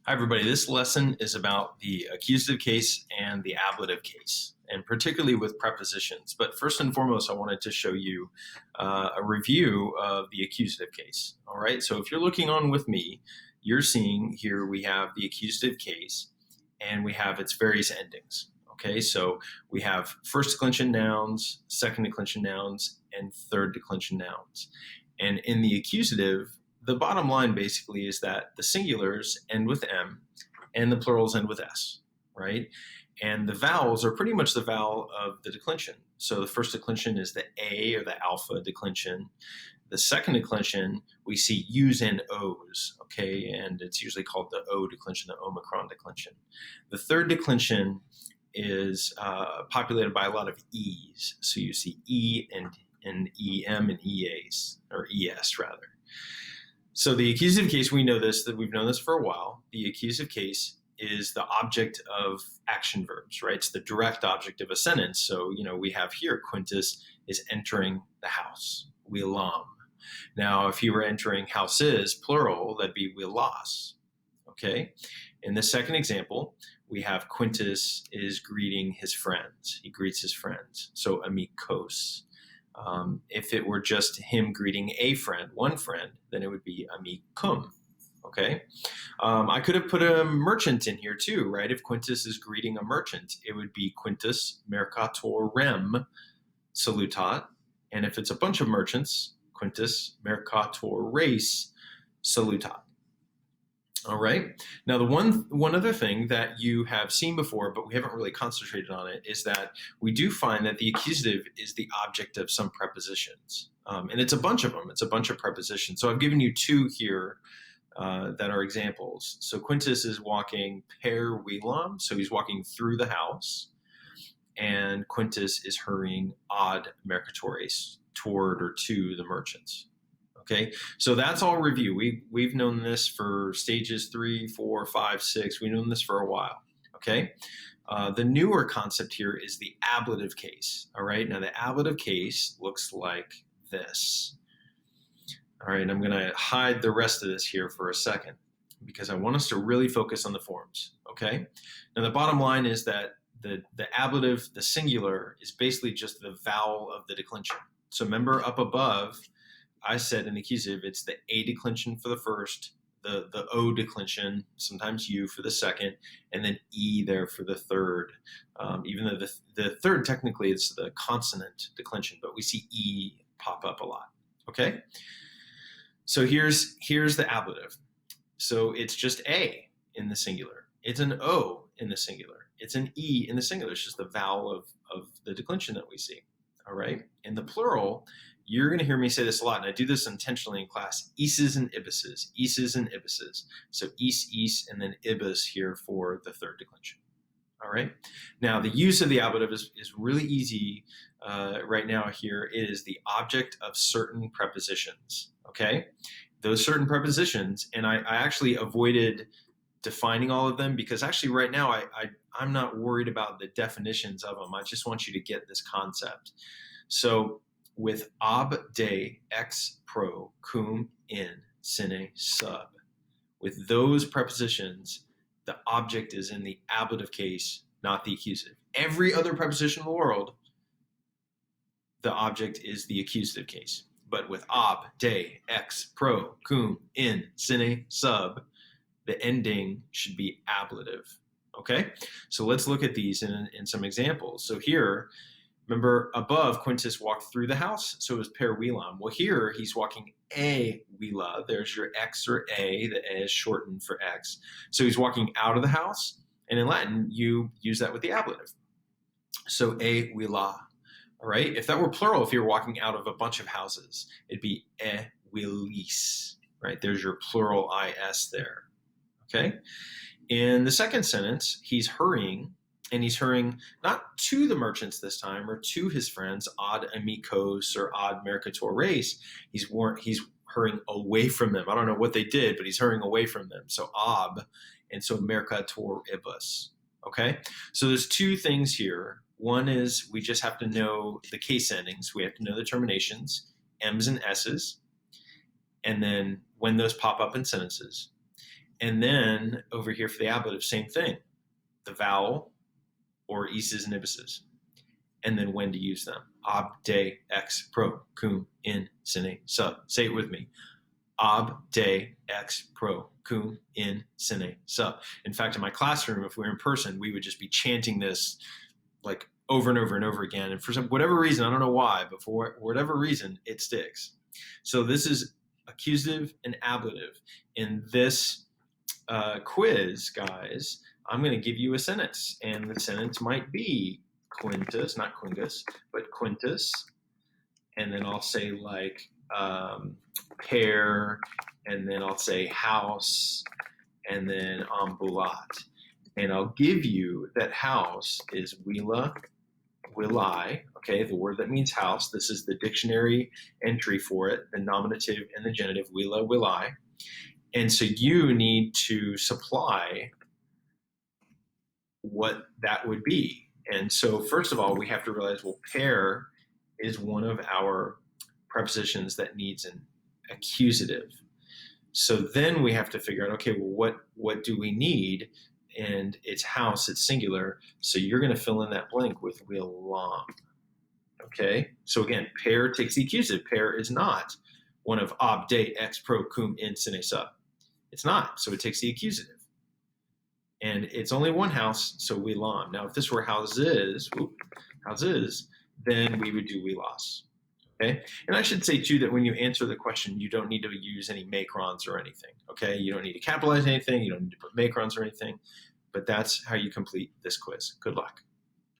Hi, everybody. This lesson is about the accusative case and the ablative case, and particularly with prepositions. But first and foremost, I wanted to show you a review of the accusative case. All right, so if you're looking on with me, you're seeing here we have the accusative case, and we have its various endings. Okay, so we have first declension nouns, second declension nouns, and third declension nouns. And in the accusative, the bottom line basically is that the singulars end with M and the plurals end with S, right? And the vowels are pretty much the vowel of the declension. So the first declension is the A or the alpha declension. The second declension, we see U's and O's, okay? And it's usually called the O declension, the Omicron declension. The third declension is populated by a lot of E's. So you see E and EM and EAs, or ES rather. So the accusative case, we know this, that we've known this for a while. The accusative case is the object of action verbs, right? It's the direct object of a sentence. So, we have here, Quintus is entering the house, Willam. Now, if he were entering houses, plural, that'd be Willas, okay? In the second example, we have Quintus is greeting his friends. He greets his friends, so amicos. If it were just him greeting a friend, one friend, then it would be amicum, okay? I could have put a merchant in here too, right? If Quintus is greeting a merchant, it would be Quintus mercatorem salutat. And if it's a bunch of merchants, Quintus mercatores salutat. All right. Now, the one other thing that you have seen before, but we haven't really concentrated on it, is that we do find that the accusative is the object of some prepositions. And it's a bunch of them. It's a bunch of prepositions. So I've given you two here that are examples. So Quintus is walking per Willam, so he's walking through the house. And Quintus is hurrying ad mercatores, toward or to the merchants. Okay, so that's all review. We've known this for stages 3, 4, 5, 6. We've known this for a while. Okay, the newer concept here is the ablative case. All right, now the ablative case looks like this. All right, I'm going to hide the rest of this here for a second because I want us to really focus on the forms. Okay, now the bottom line is that the ablative, the singular, is basically just the vowel of the declension. So remember up above, I said in the accusative, it's the A declension for the first, the O declension, sometimes U for the second, and then E there for the third. Even though the third, technically, it's the consonant declension, but we see E pop up a lot, okay? So here's the ablative. So it's just A in the singular. It's an O in the singular. It's an E in the singular. It's just the vowel of the declension that we see, all right? In the plural, you're going to hear me say this a lot, and I do this intentionally in class, ises and ibises, ises and ibises. So is, and then ibis here for the third declension. All right. Now, the use of the ablative is really easy right now here. It is the object of certain prepositions, okay? Those certain prepositions, and I actually avoided defining all of them because actually right now I'm not worried about the definitions of them. I just want you to get this concept. So with ab, de, ex, pro, cum, in, sine, sub. With those prepositions, the object is in the ablative case, not the accusative. Every other preposition in the world, the object is the accusative case. But with ab, de, ex, pro, cum, in, sine, sub, the ending should be ablative. Okay? So let's look at these in some examples. So here, remember above, Quintus walked through the house, so it was per Willam. Well, here he's walking a Willa. There's your X or A. The A is shortened for X. So he's walking out of the house, and in Latin, you use that with the ablative. So a Willa, all right? If that were plural, if you were walking out of a bunch of houses, it'd be e Willis, right? There's your plural IS there, okay? In the second sentence, he's hurrying, and he's hurrying not to the merchants this time or to his friends, ad amicos or ad mercatores. He's hurrying away from them. I don't know what they did, but he's hurrying away from them. So ab, and so mercatoribus. Okay? So there's two things here. One is we just have to know the case endings. We have to know the terminations, M's and S's, and then when those pop up in sentences. And then over here for the ablative, same thing. The vowel or ises and ibises. And then when to use them. Ob, de, ex, pro, cum, in, sine, sub. Say it with me. Ob, de, ex, pro, cum, in, sine, sub. In fact, in my classroom, if we were in person, we would just be chanting this like over and over and over again. And for whatever reason, I don't know why, but for whatever reason, it sticks. So this is accusative and ablative. In this quiz, guys, I'm going to give you a sentence. And the sentence might be quintus, not quingus, but quintus. And then I'll say like pair, and then I'll say house, and then ambulat. And I'll give you that house is willa, willi, okay, the word that means house. This is the dictionary entry for it, the nominative and the genitive, willa, willi. And so you need to supply what that would be. And so first of all, we have to realize, well, pair is one of our prepositions that needs an accusative. So then we have to figure out, okay, well, what do we need? And it's house, it's singular. So you're going to fill in that blank with willam. Okay, so again, pair takes the accusative. Pair is not one of ob, de, ex, pro, cum, in, sine, sub. It's not, so it takes the accusative. And it's only one house, so willam. Now, if this were houses, then we would do wilas. Okay, and I should say too that when you answer the question, you don't need to use any macrons or anything. Okay, you don't need to capitalize anything, you don't need to put macrons or anything, but that's how you complete this quiz. Good luck.